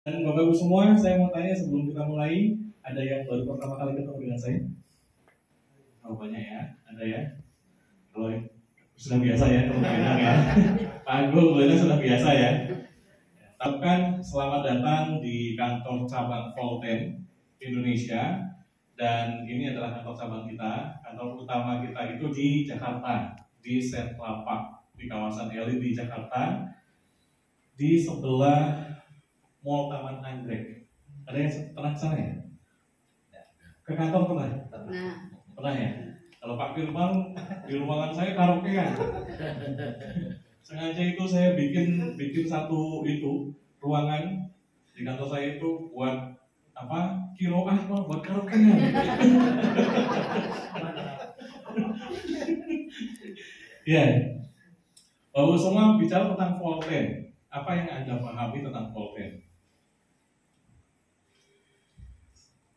Dan Bapak Ibu semua, saya mau tanya sebelum kita mulai, ada yang baru pertama kali ketemu dengan saya? Oh banyak ya, ada ya. Kalau sudah biasa ya, kalau bilang ya. Pak Agung, boleh sudah biasa ya. Ucapkan selamat datang di kantor cabang Volten Indonesia. Dan ini adalah kantor cabang kita. Kantor utama kita itu di Jakarta, di Setlapa, di kawasan elit di Jakarta, di sebelah Mall Taman Anggrek. Ada yang pernah sana ya? Ke kantor pernah? Pernah ya? Kalau Pak Firman di ruangan saya karaokean. Sengaja itu saya bikin satu itu ruangan di kantor saya itu buat apa? Kiroah buat karaokean. Ya. Bapak semua bicara tentang Volten. Apa yang Anda pahami tentang Volten?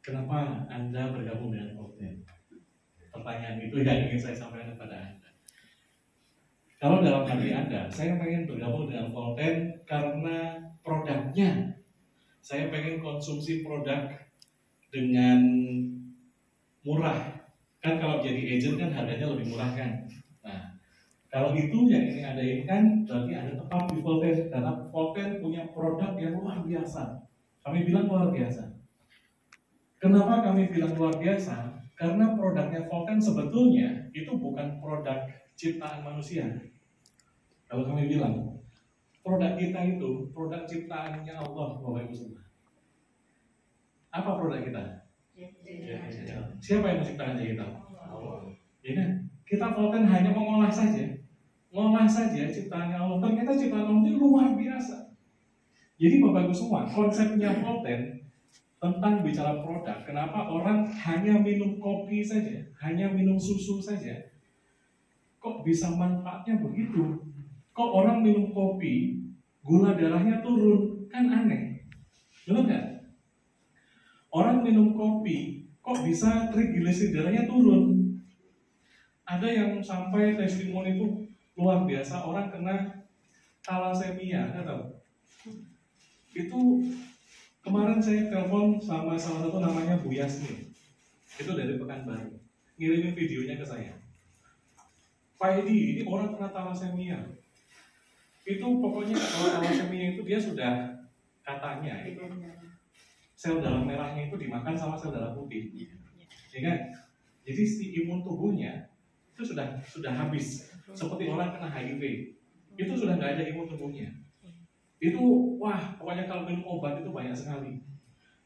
Kenapa Anda bergabung dengan Volten? Pertanyaan itu yang ingin saya sampaikan kepada Anda. Kalau dalam hati Anda, saya pengen bergabung dengan Volten karena produknya. Saya pengen konsumsi produk dengan murah. Kan kalau jadi agent kan harganya lebih murah kan. Nah, kalau itu yang ingin Anda inginkan, berarti Anda tepat di Volten. Karena Volten punya produk yang luar biasa. Kami bilang luar biasa. Kenapa kami bilang luar biasa? Karena produknya Volten sebetulnya itu bukan produk ciptaan manusia. Kalau kami bilang, produk kita itu produk ciptaannya Allah, Bapak Ibu semua. Apa produk kita? Siapa yang menciptakan kita? Allah. Ya kan? Kita Volten hanya mengolah saja ciptaannya Allah. Ternyata ciptaan Allah itu luar biasa. Jadi Bapak Ibu semua, konsepnya Volten tentang bicara produk, kenapa orang hanya minum kopi saja, hanya minum susu saja, kok bisa manfaatnya begitu? Kok orang minum kopi, gula darahnya turun, kan aneh, benar nggak? Orang minum kopi, kok bisa trigliserida darahnya turun? Ada yang sampai testimoni itu luar biasa, orang kena thalassemia, nggak tahu? Itu kemarin saya telepon sama salah satu namanya Bu Yasmin. Itu dari Pekanbaru. Ngirimin videonya ke saya. Pak Edi, ini orang kena thalassemia. Itu pokoknya kalau thalassemia itu dia sudah katanya itu sel darah merahnya itu dimakan sama sel darah putih. Ya kan? Jadi si imun tubuhnya itu sudah habis. Seperti orang kena HIV. Itu sudah nggak ada imun tubuhnya. Itu wah pokoknya kalau minum obat itu banyak sekali.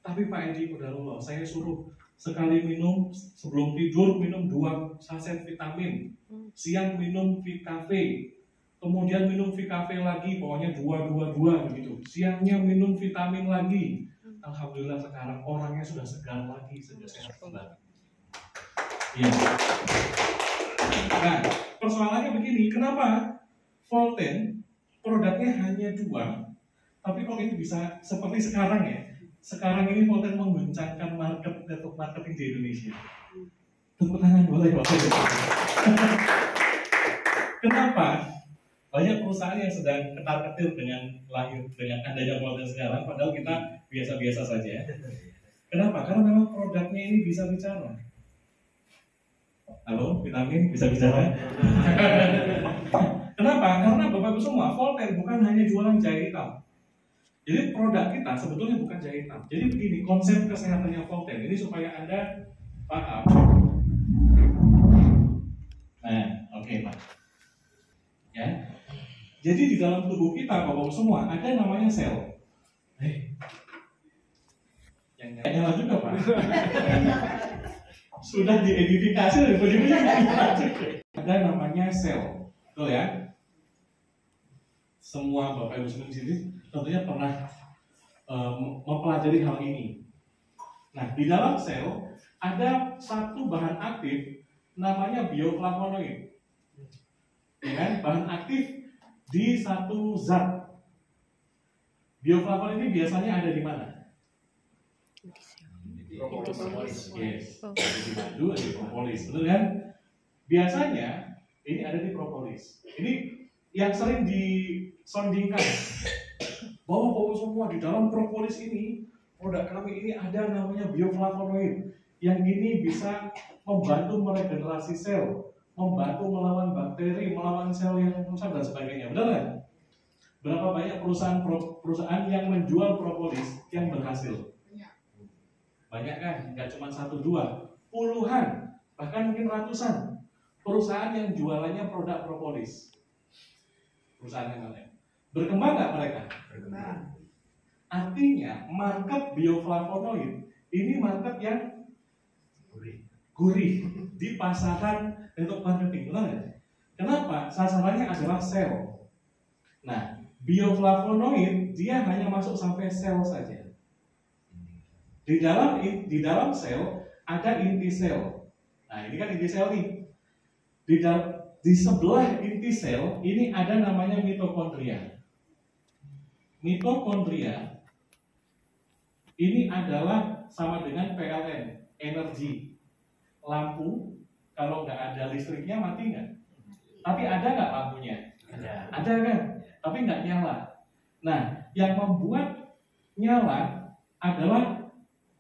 Tapi Pak Edi udah lolos, saya suruh sekali minum sebelum tidur minum 2 saset vitamin, siang minum Vitafe, kemudian minum Vitafe lagi, pokoknya 2 begitu. Siangnya minum vitamin lagi. Alhamdulillah sekarang orangnya sudah segar lagi, sudah sehat kembali. Ya. Nah, persoalannya begini, kenapa Volten produknya hanya 2, tapi kok ini bisa seperti sekarang ya? Sekarang ini Volten mengguncangkan network marketing di Indonesia. Tepuk tangan boleh Bapak Ibu. Kenapa? Banyak perusahaan yang sedang ketar-ketir dengan adanya Volten sekarang, padahal kita biasa-biasa saja. Kenapa? Karena memang produknya ini bisa bicara. Halo, vitamin bisa bicara? Kenapa? Karena Bapak Ibu semua, Volten bukan hanya jualan jahe hitam. Jadi produk kita sebetulnya bukan jahe hitam. Jadi begini, konsep kesehatannya Volten ini supaya Anda paham. Nah, oke Pak. Ya. Jadi di dalam tubuh kita, Bapak Ibu semua, ada namanya sel. Yang nyala juga Pak. Sudah diidentifikasi dari bagaimana. Ada namanya sel, betul ya? Semua Bapak Ibu semua di sini tentunya pernah mempelajari hal ini. Nah, di dalam sel ada satu bahan aktif namanya bioflavonoid. Ya kan? Bahan aktif di satu zat. Bioflavonoid ini biasanya ada di mana? Propolis. Yes. Di madu, ada di propolis, betul kan? Biasanya ini ada di propolis. Ini yang sering disondingkan Bawa-bawa semua di dalam propolis ini, produk kami ini ada namanya bioflavonoid yang ini bisa membantu meregenerasi sel, membantu melawan bakteri, melawan sel yang rusak dan sebagainya. Benar nggak? Berapa banyak perusahaan yang menjual propolis yang berhasil? Banyak kan? Nggak cuma 1, 2, puluhan, bahkan mungkin ratusan perusahaan yang jualannya produk propolis. Perusahaan yang lain. Berkembang nggak mereka? Berkembang. Artinya market bioflavonoid ini market yang gurih di pasaran untuk marketing. Benar nggak? Kenapa? Sasarannya adalah sel. Nah, bioflavonoid dia hanya masuk sampai sel saja. Di dalam sel ada inti sel. Nah, ini kan inti sel nih. Di sebelah inti sel ini ada namanya mitokondria. Mitokondria ini adalah sama dengan PLN, energi. Lampu kalau nggak ada listriknya mati nggak? Tapi ada nggak lampunya? Ada kan? Tapi nggak nyala. Nah, yang membuat nyala adalah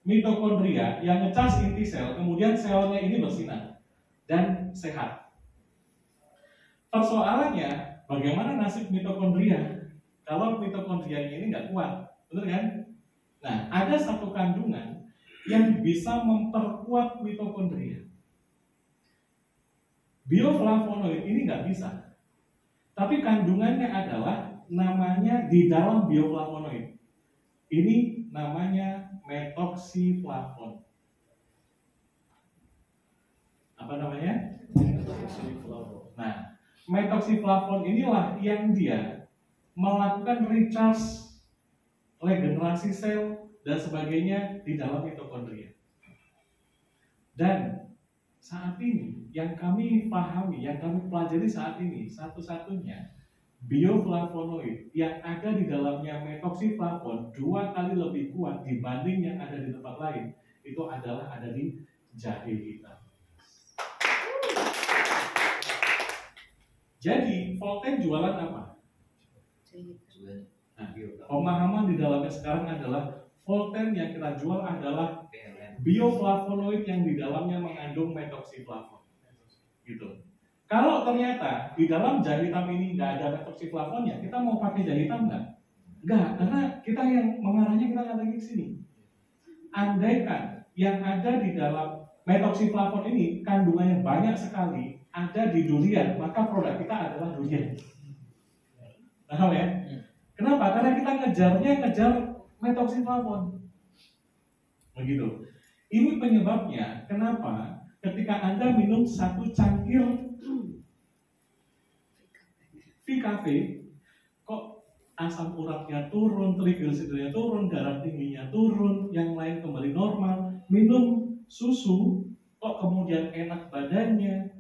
mitokondria yang ngecas inti sel, kemudian selnya ini bersinar dan sehat. Persoalannya, bagaimana nasib mitokondria kalau mitokondria ini nggak kuat, benar kan? Nah, ada satu kandungan yang bisa memperkuat mitokondria. Bioflavonoid ini nggak bisa, tapi kandungannya adalah namanya di dalam bioflavonoid. Ini namanya metoksiflavon. Apa namanya? Metoksiflavon. Nah, metoksiflavon inilah yang dia melakukan recharge, regenerasi sel dan sebagainya di dalam mitokondria. Dan saat ini yang kami pahami, yang kami pelajari saat ini, satu-satunya bioflavonoid yang ada di dalamnya metoksiflavon 2 kali lebih kuat dibanding yang ada di tempat lain, itu adalah ada di jahe hitam. Jadi Volten jualan apa? Nah, pemahaman di dalamnya sekarang adalah Volten yang kita jual adalah bioflavonoid yang di dalamnya mengandung metoksiflavon. Gitu. Kalau ternyata di dalam jahe hitam ini nggak ada metoksiflavonnya, kita mau pakai jahe hitam nggak? Nggak, karena kita yang mengarahnya kita nggak lagi ke sini. Andaikan yang ada di dalam metoksiflavon ini kandungannya banyak sekali ada di durian, maka produk kita adalah durian. Paham ya? Kenapa? Karena kita ngejar metoksiflavon. Begitu. Ini penyebabnya kenapa ketika Anda minum 1 cangkir VKV, kok asam uratnya turun, trigliseridnya turun, darah tingginya turun, yang lain kembali normal. Minum susu, kok kemudian enak badannya.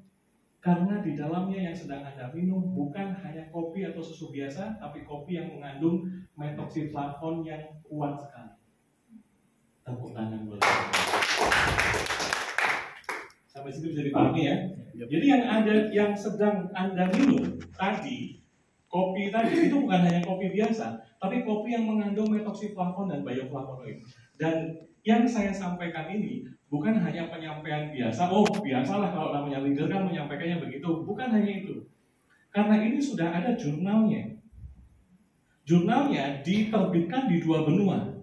Karena di dalamnya yang sedang Anda minum bukan hanya kopi atau susu biasa, tapi kopi yang mengandung metoksiflavon yang kuat sekali. Tepuk tangan buat sampai situ bisa dipahami ya. Jadi yang sedang Anda minum tadi, kopi tadi itu bukan hanya kopi biasa, tapi kopi yang mengandung metoksiflavon dan bioflavonoid. Dan yang saya sampaikan ini bukan hanya penyampaian biasa, biasalah kalau namanya leader kan menyampaikannya begitu. Bukan hanya itu. Karena ini sudah ada jurnalnya. Jurnalnya diterbitkan di 2 benua.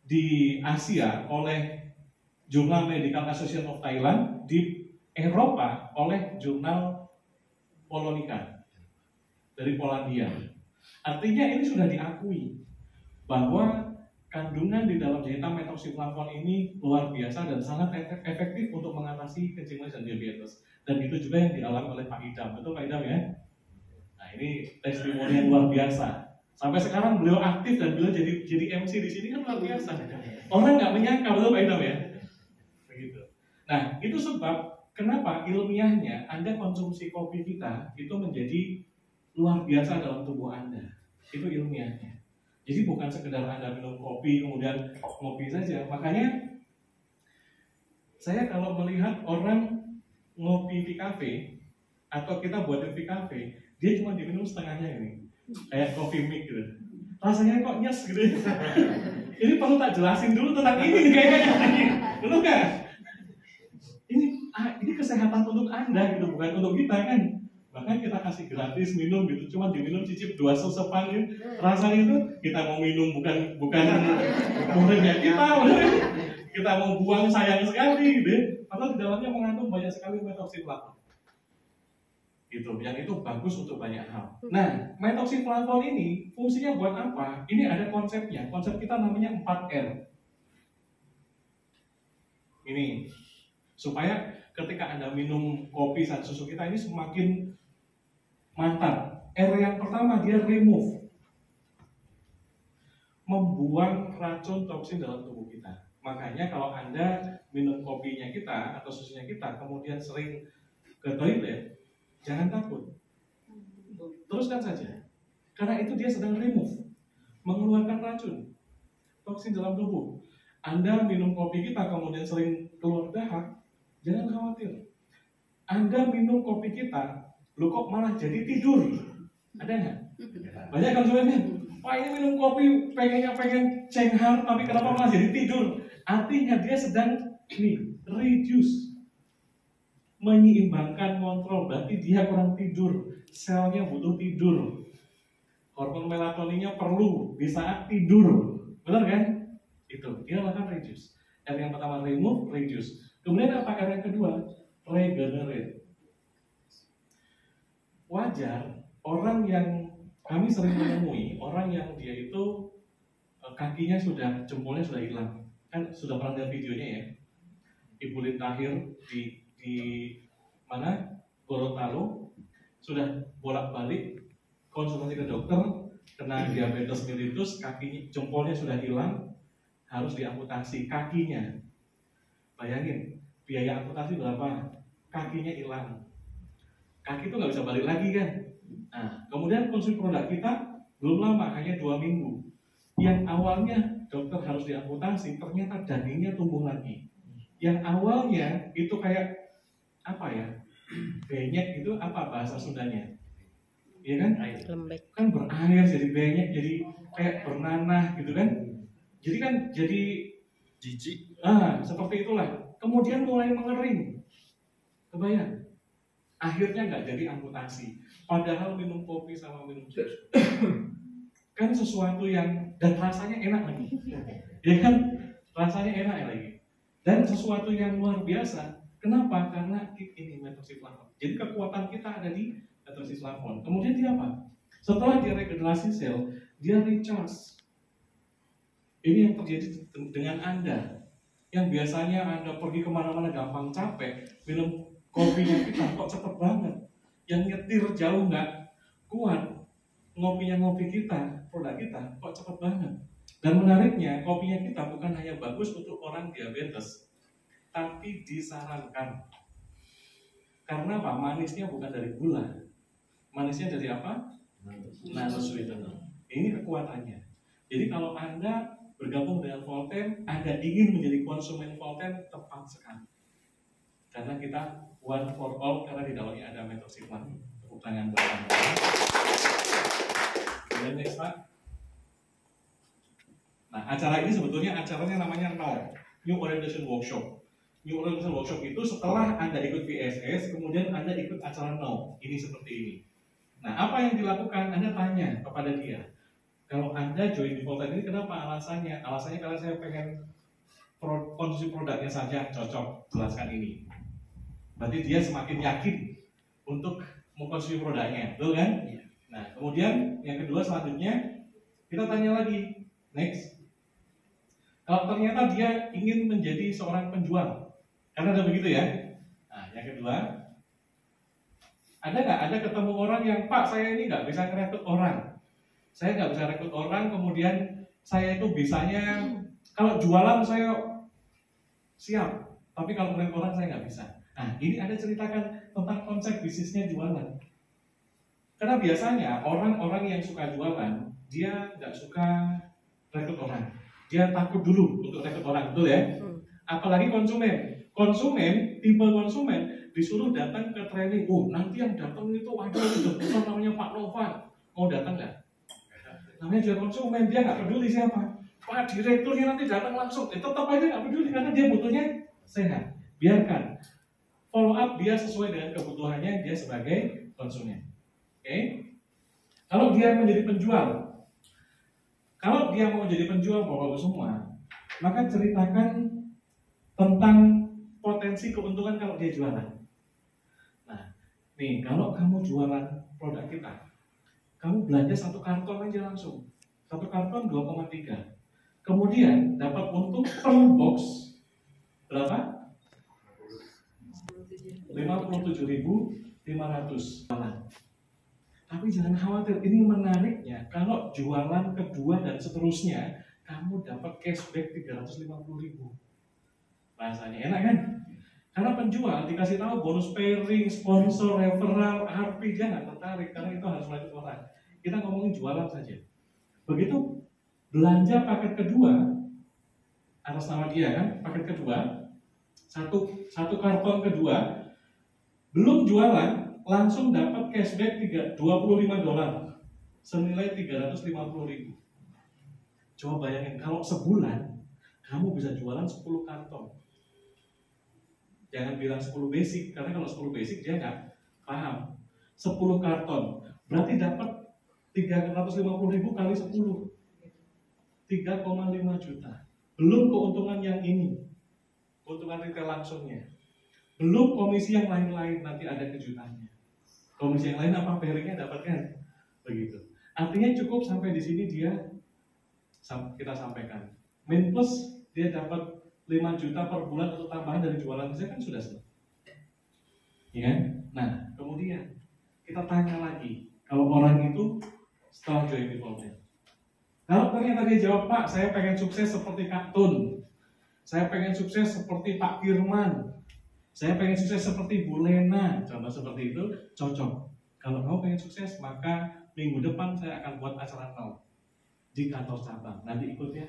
Di Asia oleh Jurnal Medical Association of Thailand, di Eropa oleh Jurnal Polonica dari Polandia. Artinya ini sudah diakui bahwa kandungan di dalam jahe hitam metoksiflavon ini luar biasa dan sangat efektif untuk mengatasi kencing manis dan diabetes. Dan itu juga yang dialami oleh Pak Idam, betul Pak Idam ya? Nah, ini testimoni yang luar biasa. Sampai sekarang beliau aktif dan beliau jadi MC di sini kan luar biasa. Orang nggak menyangka, betul Pak Idam ya? Begitu. Nah, itu sebab kenapa ilmiahnya Anda konsumsi kopi kita itu menjadi luar biasa dalam tubuh Anda. Itu ilmiahnya. Jadi bukan sekedar Anda minum kopi kemudian ngopi saja. Makanya saya kalau melihat orang ngopi di kafe atau kita buatin di kafe, dia cuma diminum setengahnya ini, kayak kopi mix gitu. rasanya kok nyes gitu. Ini perlu tak jelasin dulu tentang ini kayaknya. Betul nggak? Ini kesehatan untuk Anda gitu, bukan untuk kita kan. Bahkan kita kasih gratis minum gitu, cuma diminum cicip 2 susepan gitu. Rasanya itu kita mau minum bukan muridnya kita mau buang sayang sekali gitu. Padahal di dalamnya mengandung banyak sekali metoksiflavon. Gitu, yang itu bagus untuk banyak hal. Nah, metoksiflavon ini fungsinya buat apa? Ini ada konsepnya. Konsep kita namanya 4R. Ini supaya ketika Anda minum kopi dan susu kita ini semakin mantap. R yang pertama dia remove, membuang racun toksin dalam tubuh kita. Makanya kalau Anda minum kopinya kita atau susunya kita kemudian sering ke toilet, jangan takut, teruskan saja. Karena itu dia sedang remove, mengeluarkan racun toksin dalam tubuh. Anda minum kopi kita kemudian sering keluar dahak, jangan khawatir. Anda minum kopi kita, lo kok malah jadi tidur? Ada nggak? Banyak kan sebenarnya. Pak ini minum kopi pengen cenghar, tapi kenapa malah jadi tidur? Artinya dia sedang reduce, menyeimbangkan, kontrol. Berarti dia kurang tidur, selnya butuh tidur. Hormon melatoninnya perlu di saat tidur, benar kan? Itu dia lakukan reduce. R yang pertama remove, reduce. Kemudian apa R yang kedua? Regenerate. Wajar orang yang kami sering menemui orang yang dia itu kakinya jempolnya sudah hilang. Kan sudah pernah lihat videonya ya. Ibu Lin Tahir di mana? Gorontalo sudah bolak-balik konsultasi ke dokter, kena diabetes mellitus, kakinya jempolnya sudah hilang, harus diamputasi kakinya. Bayangin, biaya amputasi berapa? Kakinya hilang. Kaki itu nggak bisa balik lagi kan? Nah, kemudian konsumsi produk kita belum lama, hanya 2 minggu. Yang awalnya dokter harus diamputasi, ternyata dagingnya tumbuh lagi. Yang awalnya itu kayak apa ya? Benyek itu apa bahasa Sundanya? Iya kan? Lembek. Kan berair jadi benyek, jadi kayak bernanah gitu kan? Jadi jijik. Seperti itulah. Kemudian mulai mengering. Kebayang? Akhirnya nggak jadi amputasi. Padahal minum kopi sama minum susu kan sesuatu yang dan rasanya enak lagi, ya kan? Rasanya enak lagi dan sesuatu yang luar biasa. Kenapa? Karena ini metoksiflavon. Jadi kekuatan kita ada di metoksiflavon. Kemudian dia apa? Setelah dia regenerasi sel, dia recharge. Ini yang terjadi dengan Anda yang biasanya Anda pergi kemana-mana gampang capek, minum kopinya kita kok cepet banget. Yang nyetir jauh nggak kuat, ngopi kita, produk kita kok cepet banget. Dan menariknya, kopinya kita bukan hanya bagus untuk orang diabetes, tapi disarankan. Karena apa? Manisnya bukan dari gula, manisnya dari apa? Nano sweetener. Ini kekuatannya. Jadi kalau Anda bergabung dengan Volten, Anda ingin menjadi konsumen Volten, tepat sekali. Karena kita one for all, karena di dalamnya ada metoksiflavon. Tepuk tangan buat Anda. Kemudian next Pak. Nah, acara ini sebetulnya acaranya namanya New Orientation Workshop. New Orientation Workshop itu setelah Anda ikut VSS, kemudian Anda ikut acara ini seperti ini. Nah, apa yang dilakukan? Anda tanya kepada dia. Kalau Anda join di Volten ini, kenapa alasannya? Alasannya karena saya pengen konsumsi produknya saja cocok, jelaskan ini. Berarti dia semakin yakin untuk mengkonsumsi produknya, betul kan? Nah, kemudian yang kedua selanjutnya kita tanya lagi, next. Kalau ternyata dia ingin menjadi seorang penjual, karena ada begitu ya. Nah, yang kedua, ada nggak? Ada ketemu orang yang, Pak, saya ini nggak bisa rekrut orang. Saya nggak bisa rekrut orang, kemudian saya itu bisanya kalau jualan saya siap, tapi kalau merekrut orang saya nggak bisa. Nah, ini ada ceritakan tentang konsep bisnisnya jualan. Karena biasanya orang-orang yang suka jualan, dia nggak suka rekrut orang. Dia takut dulu untuk rekrut orang, betul ya? Apalagi konsumen. Tipe konsumen disuruh datang ke training. Oh, nanti yang datang itu ada dokter namanya Pak Nova. Mau datang nggak? Namanya jual konsumen, dia nggak peduli siapa. Pak direkturnya nanti datang langsung, tetap aja nggak peduli karena dia butuhnya sehat. Biarkan follow up dia sesuai dengan kebutuhannya dia sebagai konsumen. Oke? Kalau dia menjadi penjual, kalau dia mau jadi penjual Bapak-Ibu semua, maka ceritakan tentang potensi keuntungan kalau dia jualan. Nah, nih kalau kamu jualan produk kita, kamu belanja satu karton aja langsung. Satu karton 2,3. Kemudian dapat untung per box berapa? 57.500. Tapi jangan khawatir, ini menariknya kalau jualan kedua dan seterusnya kamu dapat cashback 350.000. Rasanya enak kan? Karena penjual dikasih tahu bonus pairing, sponsor, referral, RP, dia nggak tertarik karena itu harus melalui orang. Kita ngomongin jualan saja. Begitu belanja paket kedua atas nama dia kan, paket kedua satu karton kedua, belum jualan langsung dapat cashback $25 senilai 350.000. Coba bayangin kalau sebulan kamu bisa jualan 10 karton. Jangan bilang 10 basic, karena kalau 10 basic dia nggak paham. 10 karton berarti dapat 350.000 kali 10, 3,5 juta. Belum keuntungan yang ini, keuntungan retail langsungnya. Belum komisi yang lain-lain, nanti ada kejutannya. Komisi yang lain apa pairingnya dapatkan, begitu. Artinya cukup sampai di sini dia kita sampaikan. Min plus dia dapat 5 juta per bulan untuk tambahan dari jualan saya kan sudah selesai. Ya kan? Nah, kemudian kita tanya lagi, kalau orang itu setelah join di Volten, kalau ternyata dia jawab, Pak, saya pengen sukses seperti Kak Tun, saya pengen sukses seperti Pak Firman, saya pengen sukses seperti Bu Lena, contoh seperti itu, cocok. Kalau kamu pengen sukses, maka minggu depan saya akan buat acara nol di kantor cabang. Nanti ikut ya.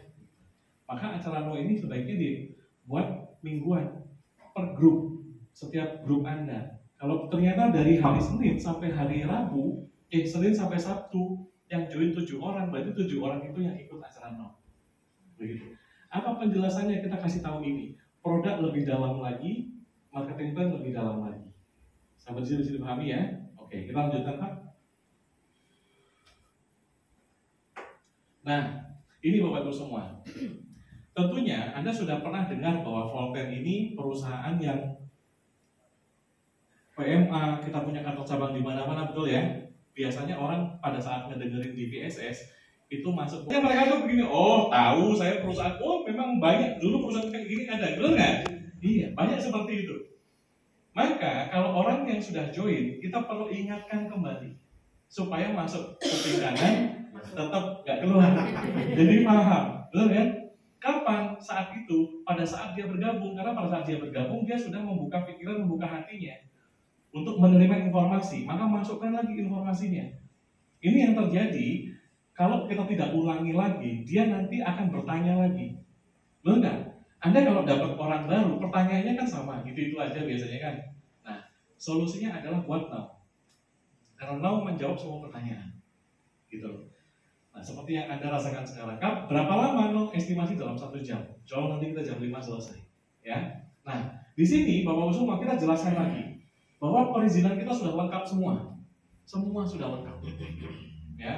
Maka acara nol ini sebaiknya dibuat mingguan per grup, setiap grup Anda. Kalau ternyata dari hari Senin sampai hari Rabu, Senin sampai Sabtu, yang join 7 orang, berarti 7 orang itu yang ikut acara nol. Begitu. Apa penjelasannya? Kita kasih tahu ini. Produk lebih dalam lagi, marketing plan lebih dalam lagi. Sampai di sini bisa dipahami ya? Oke, kita lanjutkan Pak. Nah, ini Bapak Ibu semua. Tentunya Anda sudah pernah dengar bahwa Volten ini perusahaan yang PMA, kita punya kantor cabang di mana-mana, betul ya? Biasanya orang pada saat ngedengerin di VSS itu masuk, ya mereka tuh begini, oh tahu saya perusahaan, oh memang banyak dulu perusahaan kayak gini ada, betul nggak? Iya, banyak seperti itu. Maka kalau orang yang sudah join, kita perlu ingatkan kembali supaya masuk kuping kanan tetap nggak keluar. Jadi paham, betul kan? Kapan? Saat itu, pada saat dia bergabung, karena pada saat dia bergabung dia sudah membuka pikiran, membuka hatinya untuk menerima informasi, maka masukkan lagi informasinya. Ini yang terjadi kalau kita tidak ulangi lagi, dia nanti akan bertanya lagi. Betul nggak? Anda kalau dapat orang baru, pertanyaannya kan sama, gitu-itu aja biasanya kan. Nah, solusinya adalah buat now. Karena now menjawab semua pertanyaan. Gitu. Nah, seperti yang Anda rasakan sekarang. Berapa lama now estimasi dalam 1 jam? Jauh nanti kita jam 5 selesai. Ya. Nah, di sini Bapak-Ibu semua kita jelaskan lagi bahwa perizinan kita sudah lengkap semua. Semua sudah lengkap. Ya.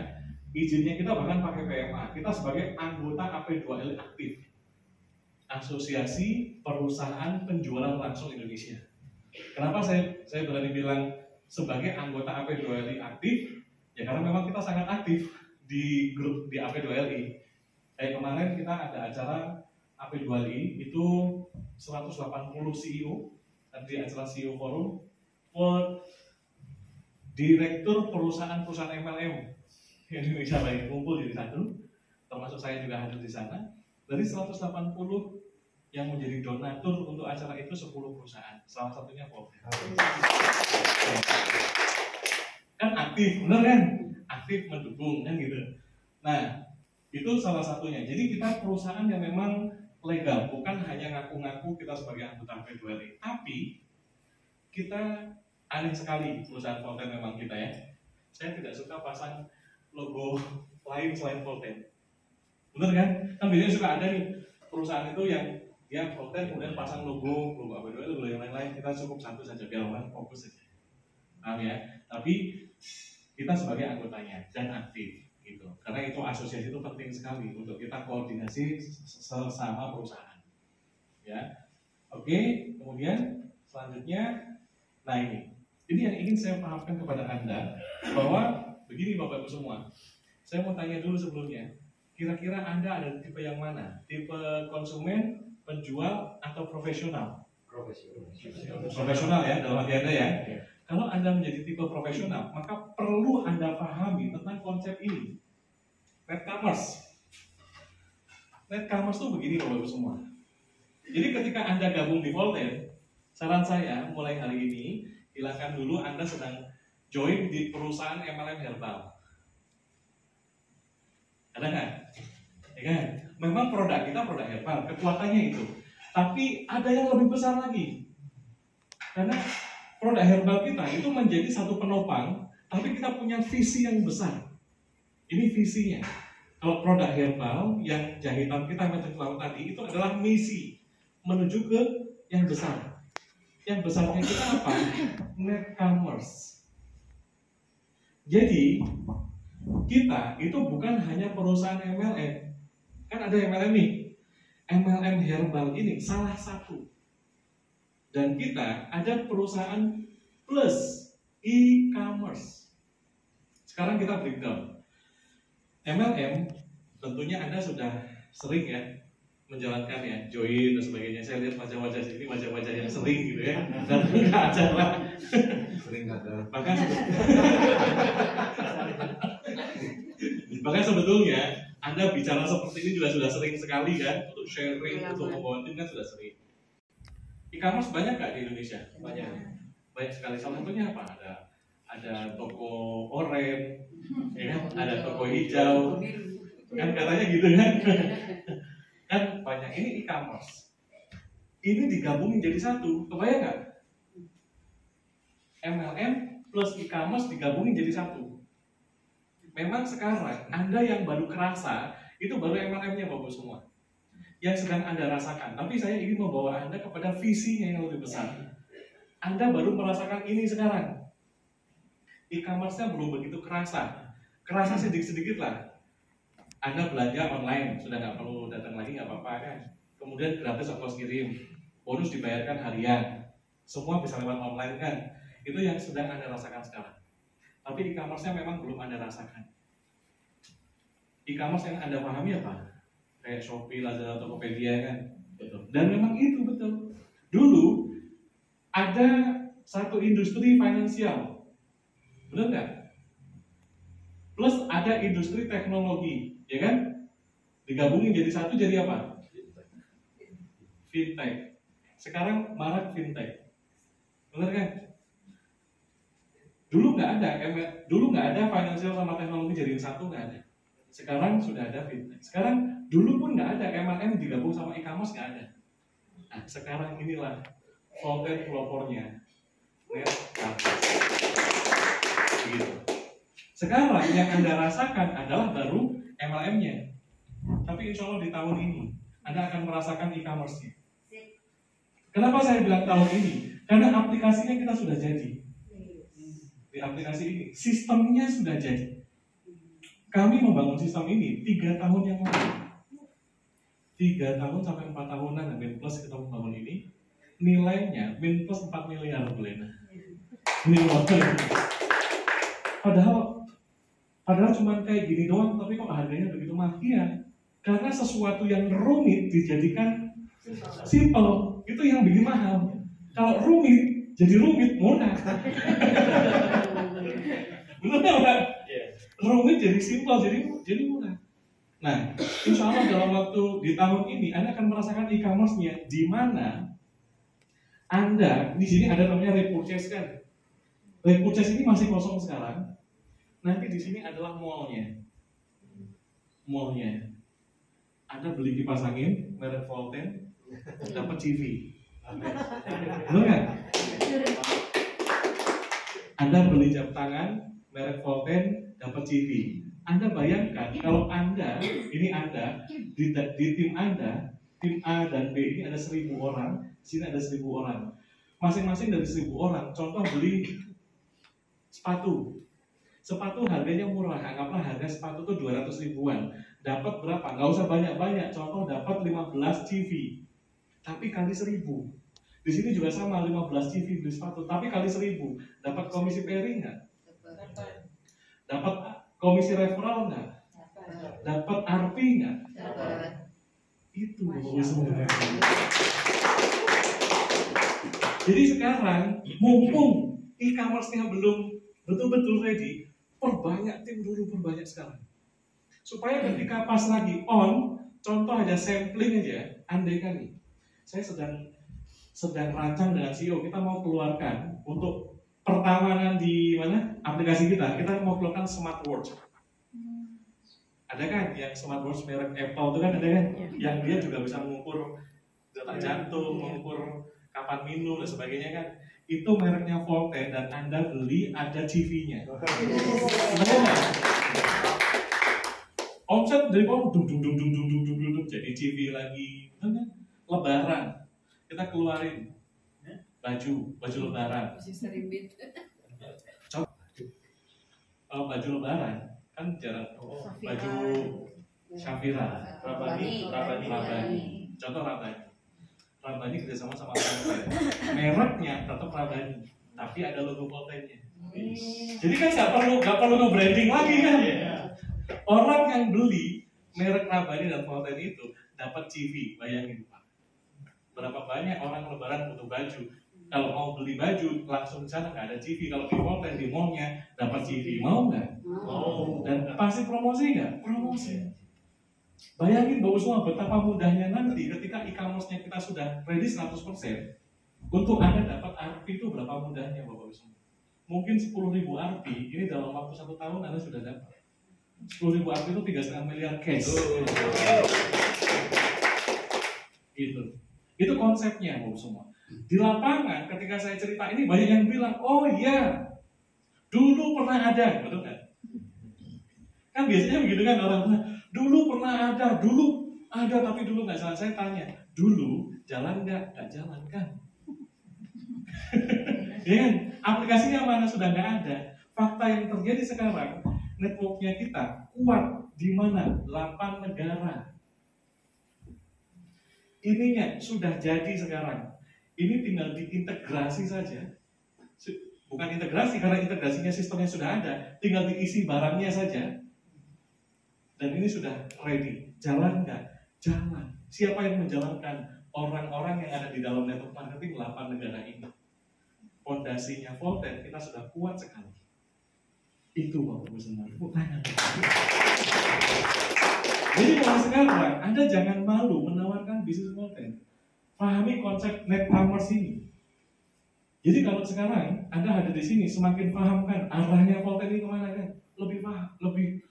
Izinnya kita bahkan pakai PMA. Kita sebagai anggota AP2L aktif. Asosiasi Perusahaan Penjualan Langsung Indonesia. Kenapa saya berani bilang sebagai anggota AP2LI aktif? Ya karena memang kita sangat aktif di grup di AP2LI. Kayak kemarin kita ada acara AP2LI itu 180 CEO di acara CEO Forum, direktur perusahaan-perusahaan MLM Indonesia baik kumpul jadi satu, termasuk saya juga hadir di sana. Dari 180 yang menjadi donatur untuk acara itu 10 perusahaan, salah satunya Volten. Kan aktif, bener kan? Aktif mendukung kan gitu. Nah, itu salah satunya. Jadi kita perusahaan yang memang legal, bukan hanya ngaku-ngaku kita sebagai anggota AP2LI, tapi kita aneh sekali perusahaan Volten memang kita ya. Saya tidak suka pasang logo lain selain Volten. Bener kan? Kan biasanya suka ada nih perusahaan itu yang dia Volten kemudian pasang logo apa itu logo yang lain-lain, kita cukup satu saja biar orang fokus saja. Paham ya? Tapi kita sebagai anggotanya dan aktif gitu. Karena itu asosiasi itu penting sekali untuk kita koordinasi sesama perusahaan. Ya. Oke, kemudian selanjutnya nah ini yang ingin saya pahamkan kepada Anda bahwa begini Bapak Ibu semua. Saya mau tanya dulu sebelumnya. Kira-kira Anda ada tipe yang mana? Tipe konsumen, penjual, atau profesional? Profesional ya, dalam arti Anda ya. Kalau Anda menjadi tipe profesional, maka perlu Anda pahami tentang konsep ini. Netcommerce. Netcommerce itu begini Bapak Ibu semua. Jadi ketika Anda gabung di Volten, saran saya mulai hari ini, hilangkan dulu Anda sedang join di perusahaan MLM Herbal. Ada nggak? Ya kan? Memang produk kita produk herbal, kekuatannya itu. Tapi ada yang lebih besar lagi. Karena produk herbal kita itu menjadi satu penopang, tapi kita punya visi yang besar. Ini visinya. Kalau produk herbal yang jahitan kita macam tadi itu adalah misi menuju ke yang besar. Yang besarnya kita apa? Netcommerce. Jadi kita itu bukan hanya perusahaan MLM. Kan ada MLM nih. MLM herbal ini salah satu. Dan kita ada perusahaan plus e-commerce. Sekarang kita breakdown. MLM tentunya Anda sudah sering ya menjalankan ya, join dan sebagainya. Saya lihat wajah-wajah sini, wajah-wajah yang sering gitu ya. Dan enggak acara. Sering ada. Bahkan sebetulnya Anda bicara seperti ini juga sudah sering sekali kan, untuk sharing, untuk membawa tim kan sudah sering. E-commerce banyak nggak di Indonesia? Banyak sekali. Salah satunya apa? Ada toko oranye, ya kan? Ada toko hijau, kan katanya gitu kan? Kan banyak. Ini e-commerce. Ini digabungin jadi satu. Kebayang nggak? MLM plus e-commerce digabungin jadi satu. Memang sekarang Anda yang baru kerasa itu baru MLM-nya Bapak semua. Yang sedang Anda rasakan. Tapi saya ingin membawa Anda kepada visinya yang lebih besar. Anda baru merasakan ini sekarang. E-commerce-nya belum begitu kerasa. Kerasa sedikit-sedikit lah. Anda belanja online, sudah nggak perlu datang lagi, nggak apa-apa kan. Kemudian gratis ongkos kirim, bonus dibayarkan harian. Semua bisa lewat online kan. Itu yang sedang Anda rasakan sekarang. Tapi e-commerce-nya memang belum Anda rasakan. E-commerce yang Anda pahami apa? Kayak Shopee, Lazada, Tokopedia kan. Betul. Dan memang itu betul. Dulu ada satu industri finansial, benar nggak? Plus ada industri teknologi, ya kan? Digabungin jadi satu jadi apa? Fintech. Sekarang marak fintech, benar kan? Dulu nggak ada finansial sama teknologi jadi satu, nggak ada. Sekarang sudah ada fintech. Sekarang dulu pun nggak ada MLM digabung sama e-commerce, nggak ada. Nah, sekarang inilah Volten pelopornya. Begitu. Sekarang yang Anda rasakan adalah baru MLM-nya. Tapi insya Allah di tahun ini Anda akan merasakan e-commerce-nya. Kenapa saya bilang tahun ini? Karena aplikasinya kita sudah jadi. Di aplikasi ini, sistemnya sudah jadi. Kami membangun sistem ini 3 tahun yang lalu. 3 tahun sampai 4 tahunan min plus kita membangun ini. Nilainya min plus 4 miliar bulan. Padahal cuma kayak gini doang, tapi kok harganya begitu mahal? Iya, karena sesuatu yang rumit dijadikan simple, itu yang bikin mahal. Kalau rumit jadi rumit, murah. Benar nggak? Rumit jadi simple, jadi murah. Nah, insya Allah dalam waktu di tahun ini Anda akan merasakan e-commerce-nya, di mana Anda di sini ada namanya repurchase kan? Repurchase ini masih kosong sekarang. Nanti di sini adalah mall-nya. Mall-nya. Anda beli kipas angin merek Volten, dapat TV. Benar nggak? Anda beli jam tangan merek Volten, dapat TV. Anda bayangkan kalau Anda di tim Anda, tim A dan B ini ada 1.000 orang, di sini ada 1.000 orang. Masing-masing dari 1.000 orang, contoh beli sepatu. Sepatu harganya murah, anggaplah harga sepatu itu 200 ribuan. Dapat berapa? Nggak usah banyak-banyak, contoh dapat 15 CV. Tapi kali 1.000. Di sini juga sama, 15 CV beli sepatu, tapi kali 1.000. Dapat komisi pairing nggak? Dapat komisi referral nggak? Dapat RP nggak? Itu sebenarnya. Jadi sekarang mumpung e-commerce-nya belum betul-betul ready, perbanyak tim dulu, perbanyak sekarang. Supaya ketika pas lagi on, contoh aja sampling aja, andai kan nih, saya sedang rancang dengan CEO, kita mau keluarkan untuk pertawanan di mana aplikasi kita mau keluarkan smartwatch. Ada kan yang smartwatch merek Apple itu kan ada kan, yang dia juga bisa mengukur detak jantung, mengukur kapan minum dan sebagainya kan. Itu mereknya Volten dan Anda beli ada CV-nya. Bagaimana? Omset dari bawah jadi CV lagi. Lebaran kita keluarin baju lebaran. Kalau baju lebaran kan jarang baju Syafira, Rabani. Contoh Rabani kerjasama sama Volten. Mereknya tetap Rabani, tapi ada logo Voltennya. Jadi kan nggak perlu no-branding lagi kan? Orang yang beli merek Rabani dan Volten itu dapat CV, bayangin Pak. Berapa banyak orang lebaran butuh baju. Kalau mau beli baju langsung ke sana nggak ada CV. Kalau di Volten di mallnya dapat CV, mau nggak? Mau. Dan pasti promosi nggak? Promosi. Bayangin Bapak semua betapa mudahnya nanti ketika e-commerce-nya kita sudah ready 100%, untuk Anda dapat RP itu berapa mudahnya Bapak semua? Mungkin 10.000 RP, ini dalam waktu 1 tahun Anda sudah dapat. 10.000 RP itu 3,5 miliar cash. Gitu. Itu konsepnya Bapak semua. Di lapangan ketika saya cerita ini banyak yang bilang, oh iya, dulu pernah ada, betul kan? Kan biasanya begitu kan orang dulu pernah ada, tapi dulu nggak jalan. Saya tanya, dulu jalan nggak jalan kan? Ya kan? Aplikasinya mana sudah nggak ada. Fakta yang terjadi sekarang, networknya kita kuat di mana? 8 negara. Ininya sudah jadi sekarang. Ini tinggal diintegrasi saja. Bukan integrasi, karena integrasinya sistemnya sudah ada. Tinggal diisi barangnya saja. Dan ini sudah ready. Jalan nggak? Jalan. Siapa yang menjalankan? Orang-orang yang ada di dalam network marketing 8 negara ini. Fondasinya Volten, kita sudah kuat sekali. Itu Bapak Ibu semua. Jadi mulai sekarang, Anda jangan malu menawarkan bisnis Volten. Pahami konsep net commerce ini. Jadi kalau sekarang Anda ada di sini, semakin paham kan arahnya Volten ini kemana kan? Lebih paham, lebih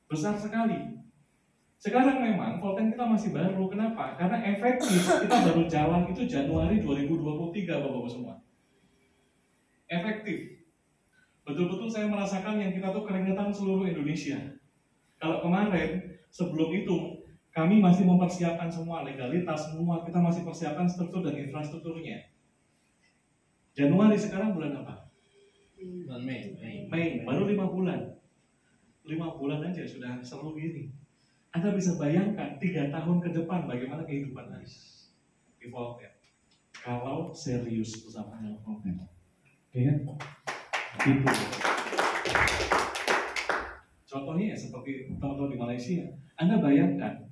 besar sekali. Sekarang memang Volten kita masih baru. Kenapa? Karena efektif kita baru jalan itu Januari 2023 Bapak-Bapak semua. Efektif. Betul-betul saya merasakan yang kita tuh keringetan seluruh Indonesia. Kalau kemarin sebelum itu kami masih mempersiapkan semua legalitas, semua kita masih persiapkan struktur dan infrastrukturnya. Januari sekarang bulan apa? Bulan Mei, baru 5 bulan. 5 bulan aja sudah seru gini. Anda bisa bayangkan 3 tahun ke depan bagaimana kehidupan Anda di Volten. Kalau serius bersama dengan Volten. Oke kan? Gitu. Contohnya ya seperti teman-teman di Malaysia. Anda bayangkan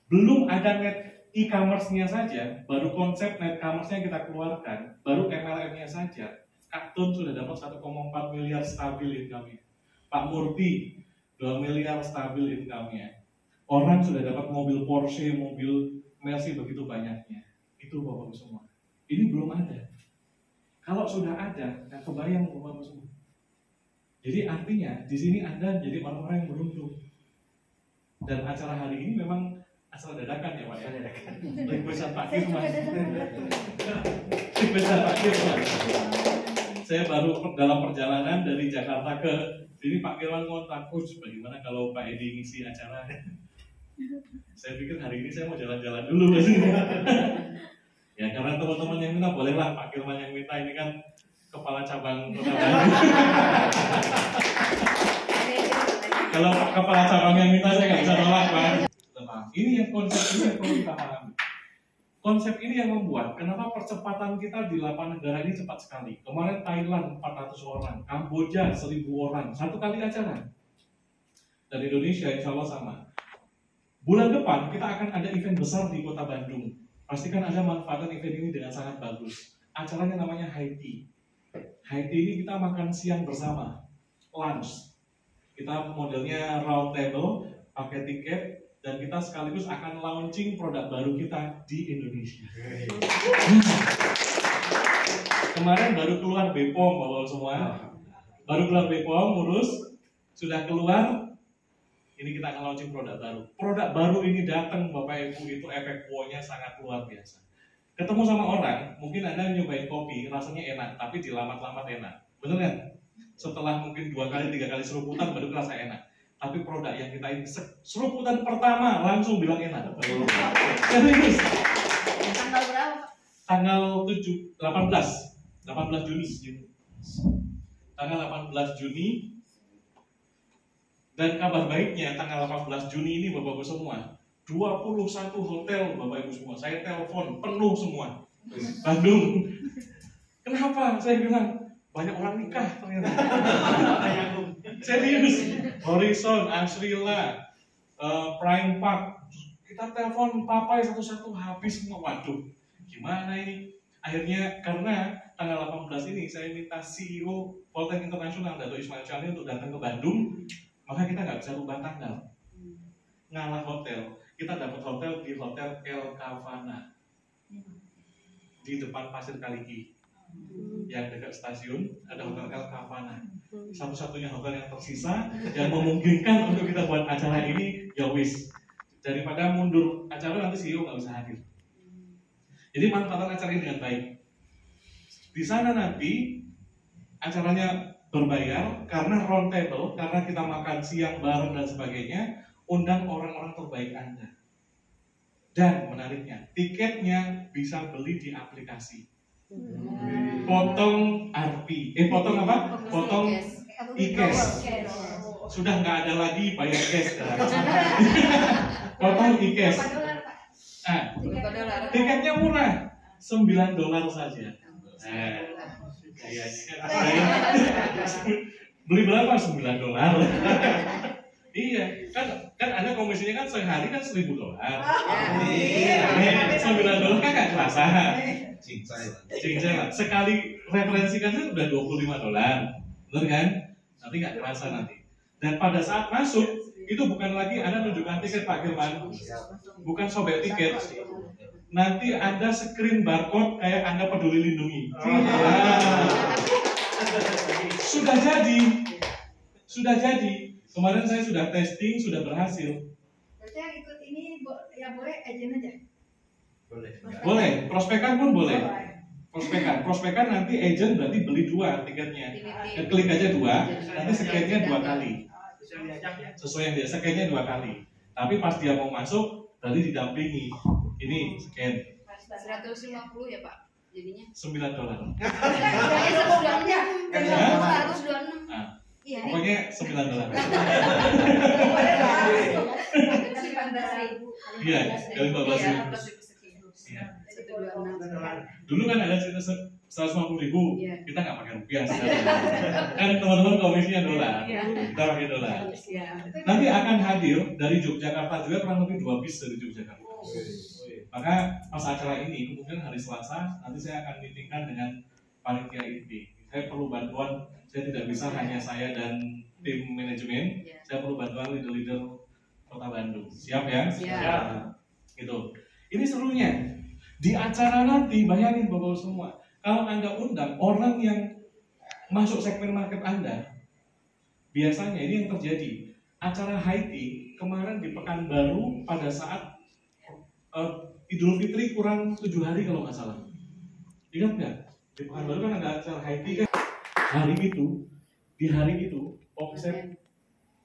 belum ada net e-commerce-nya saja, baru konsep net commerce-nya kita keluarkan, baru MLM-nya saja. Kak Tun sudah dapat 1,4 miliar stabil income-nya. Pak Murti 2 miliar stabil income-nya. Orang sudah dapat mobil Porsche, mobil Mercy begitu banyaknya. Itu Bapak-Bapak semua. Ini belum ada. Kalau sudah ada, nggak kebayang Bapak-Bapak semua. Jadi artinya di sini Anda jadi orang-orang yang beruntung. Dan acara hari ini memang asal dadakan ya Pak ya. Requestan Pak Firman. Requestan Pak Firman. Saya baru dalam perjalanan dari Jakarta ke Jadi Pak Kirwan kontak, bagaimana kalau Pak Edi ngisi acara? Saya pikir hari ini saya mau jalan-jalan dulu. Ya karena teman-teman yang minta bolehlah Pak Kirwan yang minta, ini kan kepala cabang Kota Bandung. Kalau kepala cabang yang minta saya nggak bisa nolak Pak. Ini yang konsep ini yang perlu kita pahami. Konsep ini yang membuat kenapa percepatan kita di 8 negara ini cepat sekali. Kemarin Thailand 400 orang, Kamboja 1000 orang, satu kali acara. Dan Indonesia insya Allah sama. Bulan depan kita akan ada event besar di Kota Bandung. Pastikan Anda manfaatkan event ini dengan sangat bagus. Acaranya namanya High Tea. High Tea ini kita makan siang bersama, lunch. Kita modelnya round table, pakai tiket, dan kita sekaligus akan launching produk baru kita di Indonesia. Kemarin baru keluar BPOM Bapak semua. Baru keluar BPOM, ngurus, sudah keluar. Ini kita akan launching produk baru. Produk baru ini datang Bapak Ibu, itu efek wow-nya sangat luar biasa. Ketemu sama orang, mungkin Anda nyobain kopi, rasanya enak, tapi dilamat-lamat enak. Bener kan? Setelah mungkin 2 kali, 3 kali seruputan baru kerasa enak. Tapi produk yang kita ini seruputan pertama langsung bilang enak. Serius. Tanggal berapa? Tanggal 18 Juni. Tanggal 18 Juni. Dan kabar baiknya tanggal 18 Juni ini Bapak-Ibu semua, 21 hotel Bapak-Ibu semua, saya telepon penuh semua. Bandung. Kenapa? Saya bilang banyak orang nikah ternyata. Serius. Horizon, Asrila, Prime Park, kita telepon papai satu-satu habis semua. Waduh, gimana ini? Akhirnya karena tanggal 18 ini saya minta CEO Volten International Dato Ismail Chani untuk datang ke Bandung, maka kita nggak bisa rubah tanggal. Ngalah hotel, kita dapat hotel di Hotel El Cavana di depan Pasir Kaliki. Yang dekat stasiun ada Hotel El Cavana. Satu-satunya hotel yang tersisa yang memungkinkan untuk kita buat acara ini, ya wis. Daripada mundur acara nanti CEO nggak bisa hadir. Jadi manfaatkan acara ini dengan baik. Di sana nanti acaranya berbayar karena round table, karena kita makan siang bareng dan sebagainya. Undang orang-orang terbaik Anda. Dan menariknya, tiketnya bisa beli di aplikasi. Potong RP, potong apa? Potong e-cash. Sudah nggak ada lagi bayar cash. Potong e-cash. Tiketnya murah, $9 saja. Beli berapa? $9. Iya, kan Anda komisinya kan sehari kan $1.000. $9 kan nggak kerasa. Cincai lah. Sekali referensikan kan udah $25, bener kan? Nanti nggak kerasa nanti. Dan pada saat masuk itu bukan lagi Anda tunjukkan tiket Pak Kirman, bukan sobek tiket. Nanti Anda screen barcode kayak Anda peduli lindungi. Sudah jadi. Kemarin saya sudah testing, sudah berhasil. Berarti yang ikut ini ya boleh agent aja. Boleh, prospekan pun boleh. Prospekan nanti agent berarti beli 2 tiketnya. Klik aja 2, nanti scan-nya 2 kali. Sesuai yang dia scan-nya 2 kali. Tapi pas dia mau masuk, berarti didampingi. Ini scan. 150 ya Pak, jadinya. $9. Iya. Pokoknya $9. Iya, dari 14.000. Iya. Dulu kan ada 150.000, kita nggak pakai rupiah sekarang. Kan teman-teman komisinya dolar, kita pakai dolar. Nanti akan hadir dari Yogyakarta juga kurang lebih 2 bis dari Yogyakarta. Maka pas acara ini kemudian hari Selasa nanti saya akan meetingkan dengan panitia inti. Saya perlu bantuan, saya tidak bisa hanya saya dan tim manajemen, saya perlu bantuan leader-leader Kota Bandung. Siap ya? Siap. Gitu. Ini serunya. Di acara nanti bayangin Bapak semua, kalau Anda undang orang yang masuk segmen market Anda, biasanya ini yang terjadi. Acara High Tea kemarin di Pekanbaru pada saat Idul Fitri kurang 7 hari kalau nggak salah. Ingat nggak? Di Pekanbaru kan ada acara High Tea kan? Di hari itu omset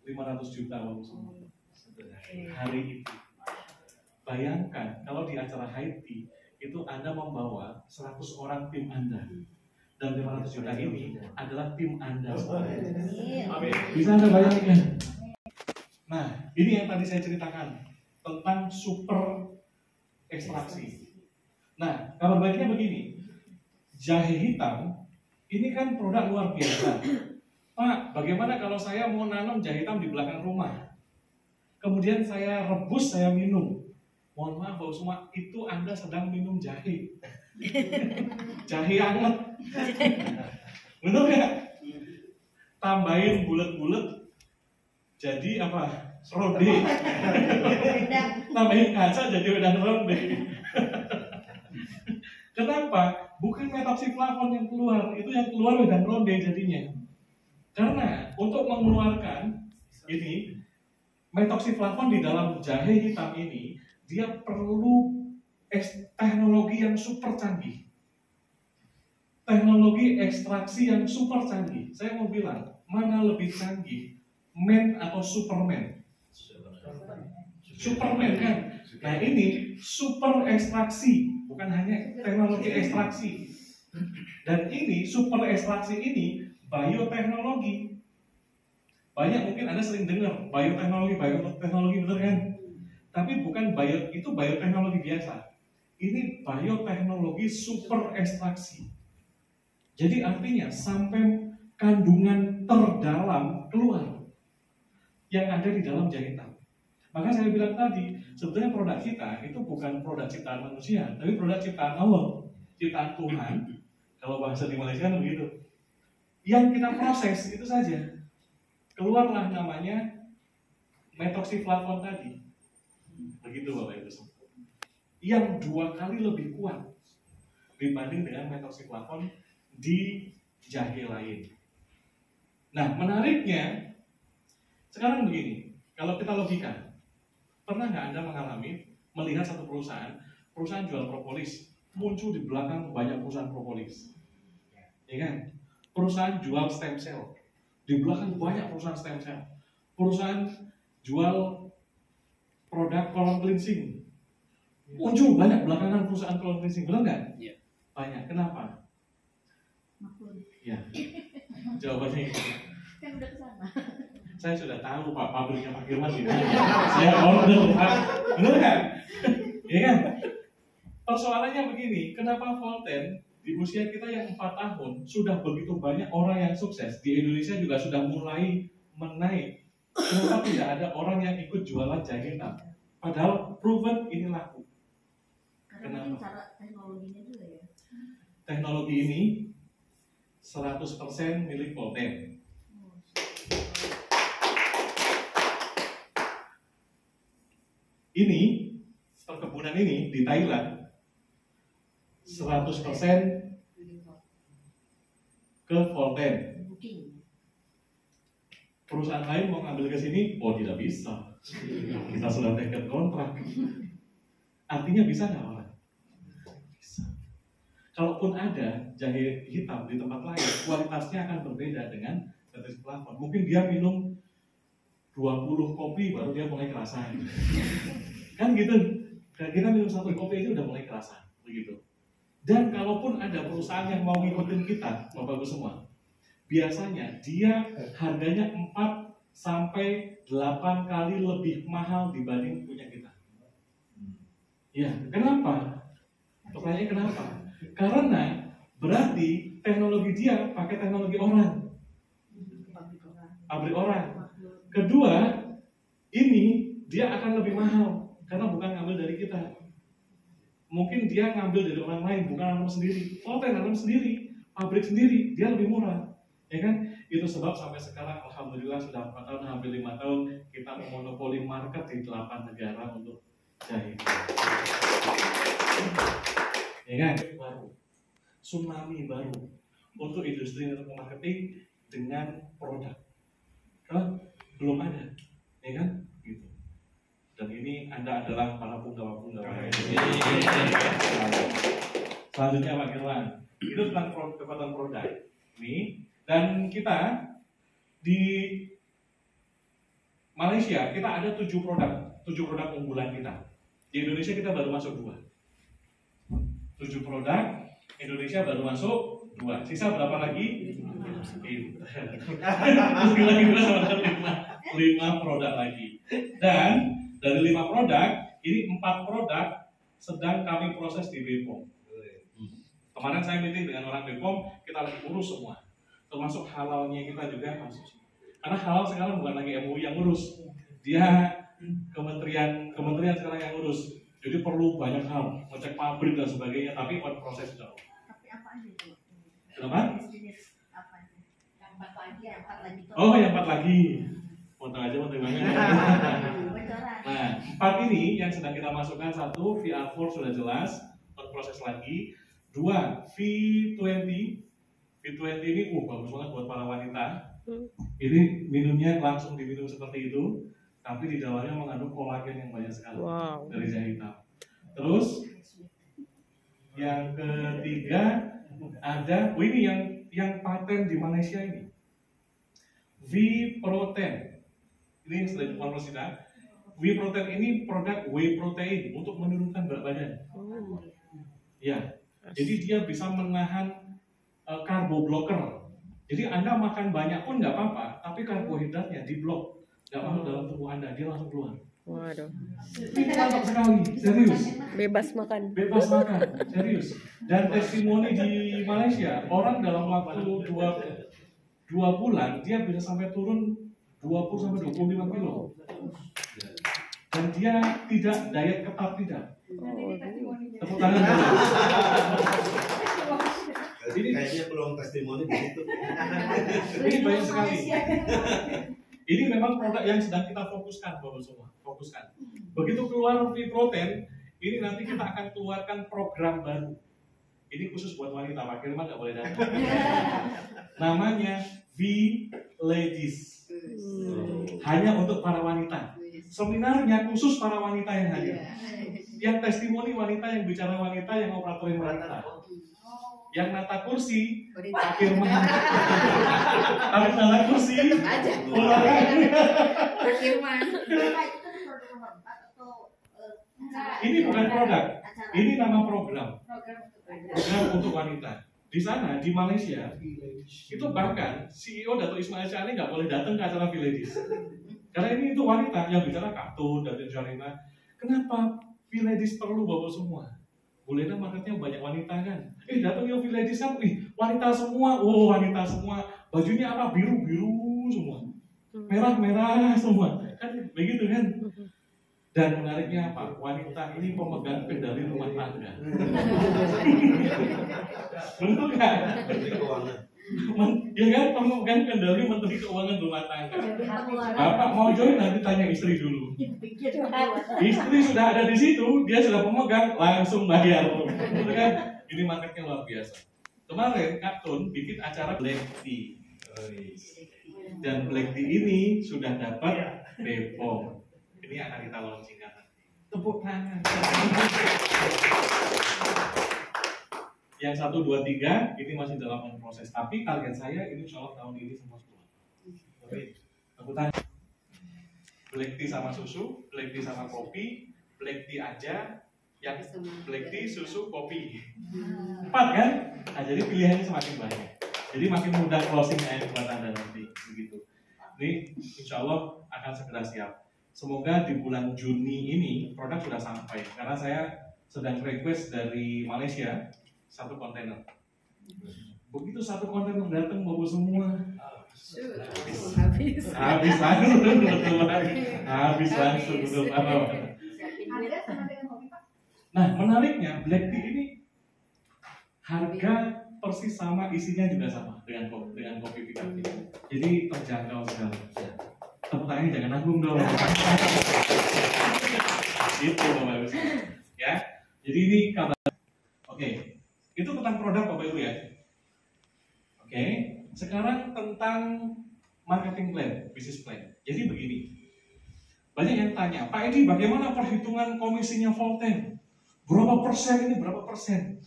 500 juta Bapak semua hari itu. Bayangkan kalau di acara Haiti itu Anda membawa 100 orang tim Anda, dan 500 juta ini adalah tim Anda. Bisa Anda bayangkan? Nah, ini yang tadi saya ceritakan tentang super ekstraksi. Nah, kabar baiknya begini, jahe hitam ini kan produk luar biasa. Pak, bagaimana kalau saya mau nanam jahe hitam di belakang rumah? Kemudian saya rebus, saya minum. Mohon maaf Bapak semua, itu Anda sedang minum jahe. Jahe hangat. Benar nggak? Tambahin bulat-bulat, jadi apa? Ronde. Tambahin kaca jadi wedang ronde. Kenapa? Bukan metoxiflavon yang keluar, itu yang keluar wedang ronde jadinya. Karena untuk mengeluarkan ini metoxiflavon di dalam jahe hitam ini, dia perlu teknologi yang super canggih. Teknologi ekstraksi yang super canggih. Saya mau bilang, mana lebih canggih, man atau Superman? Superman kan? Nah ini super ekstraksi, bukan hanya teknologi ekstraksi. Dan ini super ekstraksi ini bioteknologi. Banyak mungkin Anda sering dengar bioteknologi, benar kan? Tapi bukan itu bioteknologi biasa. Ini bioteknologi super ekstraksi. Jadi artinya sampai kandungan terdalam keluar yang ada di dalam jahe hitam. Maka saya bilang tadi, sebetulnya produk kita itu bukan produk ciptaan manusia, tapi produk ciptaan Allah, ciptaan Tuhan. Kalau bahasa di Malaysia begitu. Yang kita proses itu saja. Keluarlah namanya metoxiflavon tadi. Begitu Bapak Ibu semua. Yang 2 kali lebih kuat dibanding dengan metoxiflavon di jahe lain. Nah, menariknya sekarang begini, kalau kita logika, pernah nggak Anda mengalami melihat satu perusahaan jual propolis, muncul di belakang banyak perusahaan propolis, ya kan? Perusahaan jual stem cell, di belakang banyak perusahaan stem cell, perusahaan jual produk colon cleansing, muncul banyak belakangan perusahaan colon cleansing, benar nggak? Iya. Banyak. Kenapa? Ya, jawabannya itu. Kan udah kesana. Saya sudah tahu Pak, pabriknya Pak Firman di mana. Saya order Pak, benar nggak? Ya kan? Persoalannya begini, kenapa Volten di usia kita yang 4 tahun sudah begitu banyak orang yang sukses, di Indonesia juga sudah mulai menaik. Kenapa tidak ada orang yang ikut jualan jahe hitam? Padahal proven ini laku. Karena mungkin cara teknologinya juga ya. Teknologi ini 100% milik Volten. Ini perkebunan ini di Thailand 100% ke Volten. Perusahaan lain mau ngambil ke sini, oh tidak bisa. Kita sudah teken kontrak. Artinya bisa nggak orang? Bisa. Kalaupun ada jahe hitam di tempat lain, kualitasnya akan berbeda dengan metoxiflavon. Mungkin dia minum 20 kopi baru dia mulai kerasan. Kan gitu. Dan kita minum 1 kopi aja udah mulai kerasan, begitu. Dan kalaupun ada perusahaan yang mau ngikutin kita, Bapak-Ibu semua, biasanya dia harganya 4 sampai 8 kali lebih mahal dibanding punya kita. Ya, kenapa? Pertanyaannya kenapa? Karena berarti teknologi dia pakai teknologi orang. Pabrik orang. Kedua, ini dia akan lebih mahal karena bukan ngambil dari kita. Mungkin dia ngambil dari orang lain, bukan nanam sendiri. Volten nanam sendiri, pabrik sendiri, dia lebih murah, ya kan? Itu sebab sampai sekarang alhamdulillah sudah 4 tahun, hampir 5 tahun kita memonopoli market di 8 negara untuk jahe. Ya kan? Baru, tsunami baru untuk industri untuk marketing dengan produk. Kalau belum ada, ya kan? Gitu. Dan ini Anda adalah para punggawa-punggawa. Selanjutnya Pak Irwan, itu tentang kekuatan produk. Ini dan kita Di Malaysia kita ada 7 produk unggulan kita. Di Indonesia kita baru masuk 2. 7 produk, Indonesia baru masuk 2. Sisa berapa lagi? 5 produk lagi. Dan dari 5 produk, ini 4 produk sedang kami proses di BPOM. Kemarin saya meeting dengan orang BPOM, kita lagi urus semua. Termasuk halalnya kita juga masuk. Karena halal sekarang bukan lagi MUI yang urus, dia kementerian sekarang yang urus. Jadi perlu banyak hal, ngecek pabrik dan sebagainya, tapi on proses jauh. Tapi apa aja itu? Kenapa? Apa aja? Yang 4 lagi, yang 4 lagi. Oh, yang 4 lagi. Potong aja, potong banget. Bocoran. Nah, 4 ini yang sedang kita masukkan. 1, VR4 sudah jelas, on proses lagi. 2, V20. V20 ini bagus banget buat para wanita. Ini minumnya langsung diminum seperti itu, tapi di dalamnya mengandung kolagen yang banyak sekali dari jahe hitam. Terus yang ketiga ada, ini yang paten di Malaysia ini, V-Protein. Ini selain formula. V-Protein ini produk whey protein untuk menurunkan berat badan. Ya, jadi dia bisa menahan karbo blocker. Jadi Anda makan banyak pun nggak apa-apa, tapi karbohidratnya diblok, nggak masuk dalam tubuh Anda, dia langsung keluar. Waduh. Ini mantap sekali, serius. Bebas makan. Bebas makan, serius. Dan testimoni di Malaysia, orang dalam waktu 2 bulan dia bisa sampai turun 20 sampai 25 kilo. Dan dia tidak diet ketat, tidak. Tepuk tangan dulu. Jadi kayaknya peluang testimoni di situ. Ini banyak sekali. Ini memang produk yang sedang kita fokuskan, Bapak semua. Fokuskan. Begitu keluar V-Protein, ini nanti kita akan keluarkan program baru. Ini khusus buat wanita, Pak Firman nggak boleh datang. Namanya V-Ladies. Hanya untuk para wanita. Seminarnya khusus para wanita yang hadir. Yang testimoni wanita, yang bicara wanita, yang operatorin wanita. Yang nata kursi, Pak Firman. Habis nata kursi, Pak Firman. Ini bukan produk, ini nama program. Program untuk wanita. Di sana, di Malaysia, itu bahkan CEO Dato' Ismail Syahri nggak boleh datang ke acara V-Ladies. Karena ini itu wanita yang bicara Kartun, Dato' Syarina. Kenapa V-Ladies perlu Bapak semua? Bolehlah marketnya banyak wanita kan? Datang yang V-Ladies kan, wanita semua. Oh, wanita semua. Bajunya apa? Biru-biru semua. Merah-merah semua. Kan begitu kan? Dan menariknya apa? Wanita ini pemegang kendali rumah tangga. Betul nggak? Menteri Keuangan. Ya kan, pemegang kendali Menteri Keuangan rumah tangga. Bapak mau join nanti tanya istri dulu. Istri sudah ada di situ, dia sudah pemegang, langsung bayar. Betul kan? Ini marketnya luar biasa. Kemarin Kak Tun bikin acara Black Tea. Dan Black Tea ini sudah dapat BPOM. Ini akan kita launchingkan nanti. Tepuk tangan. Yang 1, 2, 3 ini masih dalam proses. Tapi target saya ini insya Allah tahun ini semua keluar. Oke, tepuk tangan. Black tea sama susu, black tea sama kopi, black tea aja, yang black tea, susu, kopi. 4 kan? Nah, jadi pilihannya semakin banyak. Jadi makin mudah closing buat Anda nanti. Begitu. Ini insya Allah akan segera siap. Semoga di bulan Juni ini produk sudah sampai. Karena saya sedang request dari Malaysia 1 kontainer. Begitu 1 kontainer datang bawa semua. Habis langsung habis langsung betul apa? Nah, menariknya Black Tea ini harga persis sama, isinya juga sama dengan kopi Pikapi. Jadi terjangkau sekali. Tepuk tangannya jangan nanggung dong. Itu bagus. Ya. Jadi ini kabar. Oke. Itu tentang produk Bapak Ibu ya. Oke. Sekarang tentang marketing plan, business plan. Jadi begini. Banyak yang tanya, Pak Edi bagaimana perhitungan komisinya Volten? Berapa persen ini, berapa persen?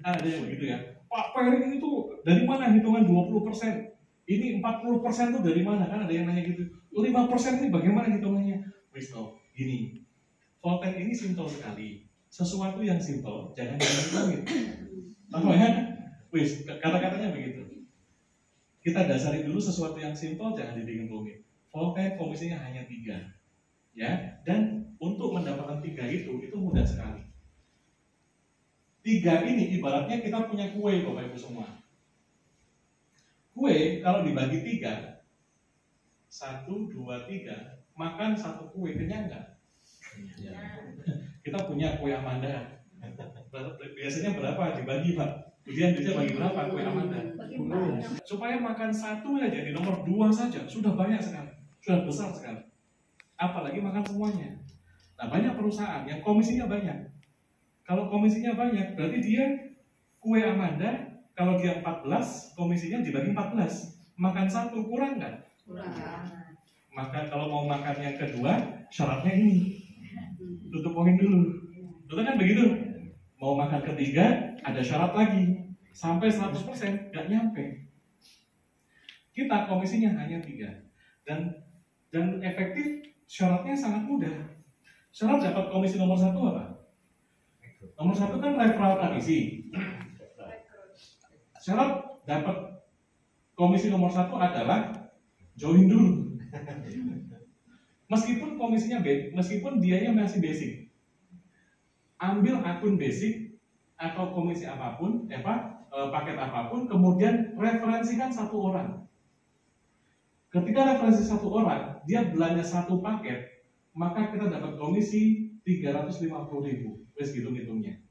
Ada yang begitu ya. Pak Pering itu dari mana hitungan 20%? Ini 40% tuh dari mana? Kan ada yang nanya gitu. 5% ini bagaimana hitungannya? Wis toh, gini. Volten ini simpel sekali. Sesuatu yang simpel jangan dihitung. Tahu ya? Wis, kata-katanya begitu. Kita dasari dulu sesuatu yang simpel jangan dibikin rumit. Volten fungsinya hanya 3. Ya, dan untuk mendapatkan 3 itu mudah sekali. 3 ini ibaratnya kita punya kue Bapak Ibu semua. Kue kalau dibagi 3, 1, 2, 3, makan satu kue kenyang nggak? Ya. Kita punya kue Amanda. Biasanya berapa dibagi Pak? Ujian bagi berapa kue Amanda? Supaya makan satu aja di nomor 2 saja sudah banyak sekali, sudah besar sekali. Apalagi makan semuanya. Nah banyak perusahaan yang komisinya banyak. Kalau komisinya banyak berarti dia kue Amanda. Kalau dia 14, komisinya dibagi 14. Makan satu kurang nggak? Kurang. Maka kalau mau makan yang kedua, syaratnya ini. Tutup poin dulu. Betul kan begitu? Mau makan ketiga, ada syarat lagi. Sampai 100% nggak nyampe. Kita komisinya hanya 3. Dan efektif, syaratnya sangat mudah. Syarat dapat komisi nomor 1 apa? Nomor 1 kan referral komisi. Syarat dapat komisi nomor 1 adalah join dulu. Meskipun komisinya meskipun dianya masih basic. Ambil akun basic atau komisi apapun, paket apapun, kemudian referensikan 1 orang. Ketika referensi 1 orang, dia belanja 1 paket, maka kita dapat komisi 350.000. Wes hitung-hitungnya.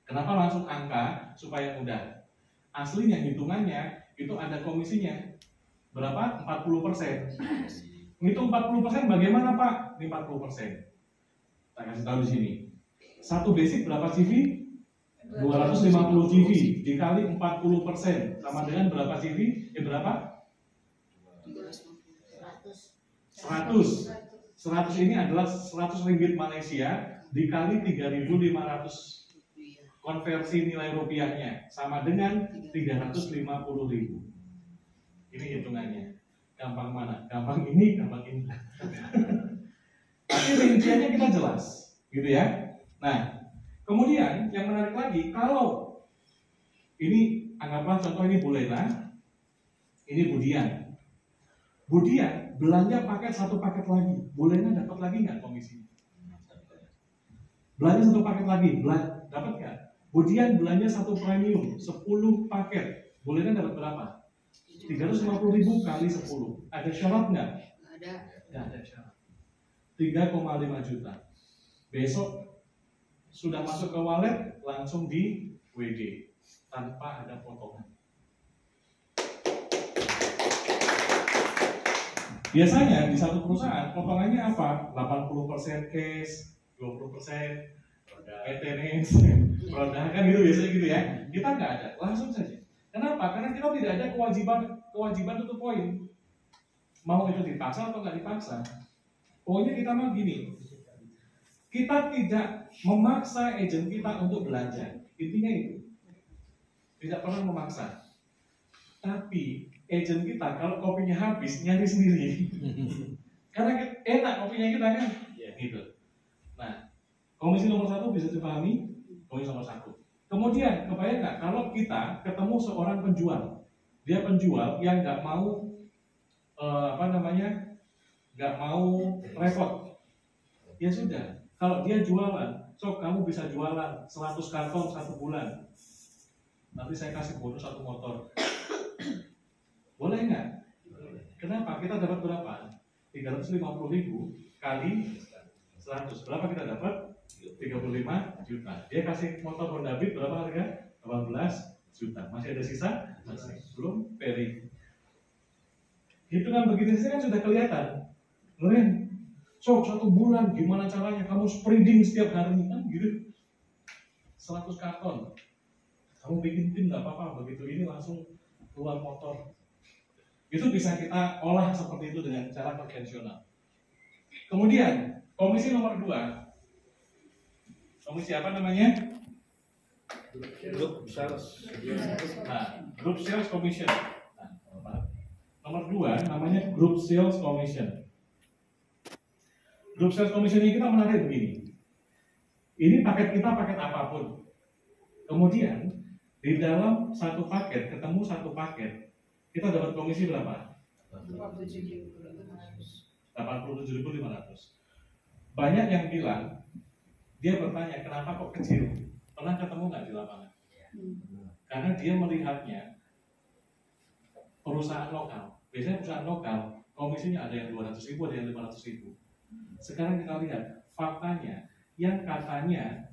Kenapa langsung angka? Supaya mudah. Aslinya hitungannya itu ada komisinya berapa? 40%. Ngitung 40% bagaimana Pak? Ini 40%. Saya kasih tahu di sini. 1 basic berapa CV? 250 CV dikali 40% sama dengan berapa CV? Berapa? 100. 100 ini adalah 100 ringgit Malaysia dikali 3.500. Konversi nilai rupiahnya sama dengan 350.000. Ini hitungannya. Gampang mana? Gampang ini, gampang ini. Tapi rinciannya kita jelas, gitu ya. Nah, kemudian yang menarik lagi, kalau ini anggaplah contoh ini Bu Lena, ini Budian. Budian belanja paket 1 paket lagi. Bu Lena dapat lagi nggak komisi? Belanja 1 paket lagi, dapat nggak? Budian belanja 1 premium 10 paket. Bolehnya dapat berapa? 350.000 kali 10. Ada syarat nggak? Ada. Nggak ada syarat. 3,5 juta. Besok sudah masuk ke wallet, langsung di WD tanpa ada potongan. Biasanya di satu perusahaan potongannya apa? 80% cash, 20% maintenance, produk kan gitu biasanya gitu ya. Kita nggak ada, langsung saja. Kenapa? Karena kita tidak ada kewajiban tutup poin. Mau itu dipaksa atau nggak dipaksa. Pokoknya kita mau gini. Kita tidak memaksa agent kita untuk belanja. Intinya itu. Tidak pernah memaksa. Tapi agent kita kalau kopinya habis nyari sendiri. Karena enak kopinya kita kan. Ya gitu. Nah, komisi nomor 1 bisa dipahami, komisi nomor 1. Kemudian, kebayang nggak kalau kita ketemu seorang penjual, dia penjual yang nggak mau, nggak mau repot, ya sudah. Kalau dia jualan, kamu bisa jualan 100 karton 1 bulan, nanti saya kasih bonus 1 motor, boleh nggak? Kenapa? Kita dapat berapa? 350.000 kali 100, berapa kita dapat? 35 juta. Dia kasih motor Honda Beat berapa harga? 18 juta. Masih ada sisa? Masih. Belum peri. Hitungan begitu saja kan sudah kelihatan. Loren, 1 bulan gimana caranya kamu spreading setiap hari kan gitu. 100 karton. Kamu bikin tim nggak apa-apa, begitu ini langsung keluar motor. Itu bisa kita olah seperti itu dengan cara konvensional. Kemudian komisi nomor 2. Komisi apa namanya? Grup sales. Nah, Group Sales Commission. Nah, Nomor 2 namanya Group Sales Commission. Group Sales Commission ini kita menarik begini. Ini paket kita paket apapun. Kemudian di dalam satu paket ketemu satu paket, kita dapat komisi berapa? 87.500. Banyak yang bilang, dia bertanya kenapa kok kecil? Pernah ketemu nggak di lapangan? Karena dia melihatnya perusahaan lokal. Biasanya perusahaan lokal komisinya ada yang 200.000, ada yang 500.000. Sekarang kita lihat faktanya, yang katanya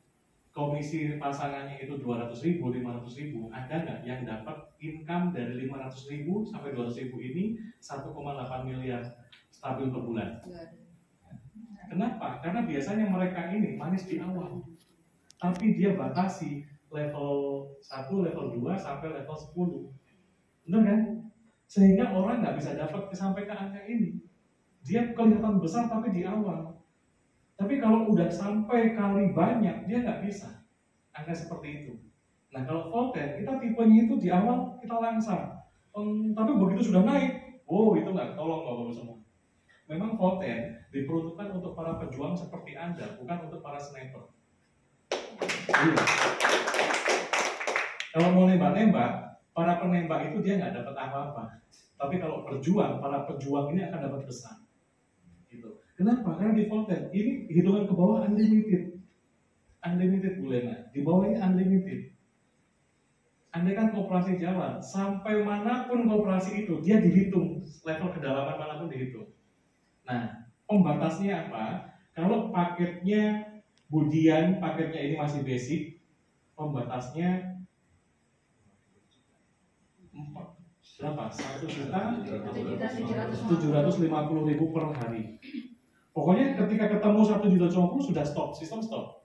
komisi pasangannya itu 200.000, 500.000, ada nggak yang dapat income dari 500.000 sampai 200.000 ini 1,8 miliar stabil per bulan? Kenapa? Karena biasanya mereka ini manis di awal, tapi dia batasi level 1, level 2 sampai level 10. Benar kan? Sehingga orang nggak bisa dapat sampai ke angka ini. Dia kelihatan besar tapi di awal. Tapi kalau udah sampai kali banyak, dia nggak bisa angka seperti itu. Nah kalau Volten, kita tipenya itu di awal kita langsam. Tapi begitu sudah naik, itu nggak tolong Bapak semua. Memang Volten diperuntukkan untuk para pejuang seperti Anda, bukan untuk para sniper. Iya. Kalau mau nembak-nembak, para penembak itu dia nggak dapat apa-apa. Tapi kalau berjuang, para pejuang ini akan dapat besar. Gitu. Kenapa? Karena di Volten ini hitungan ke bawah unlimited. Unlimited Bu Lena, di bawah ini unlimited. Andai kan koperasi jalan, sampai manapun koperasi itu, dia dihitung, level kedalaman manapun dihitung. Nah, pembatasnya apa? Kalau paketnya Budian, paketnya ini masih basic, pembatasnya berapa? 1.750.000 per hari. Pokoknya ketika ketemu 1.750.000 sudah stop, sistem stop.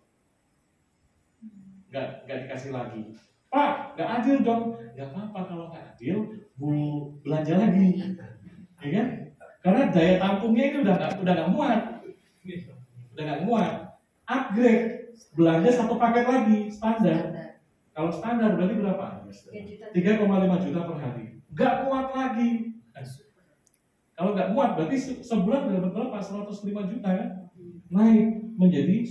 Nggak dikasih lagi. Pak, nggak adil dong. Nggak apa-apa kalau nggak adil, Bu belanja lagi, ya kan? Karena daya tampungnya itu udah nggak muat, Upgrade, belanja satu paket lagi standar. Kalau standar berarti berapa? 3,5 juta per hari. Nggak muat lagi. Kalau nggak muat berarti sebulan dapat berapa? 105 juta kan? Naik menjadi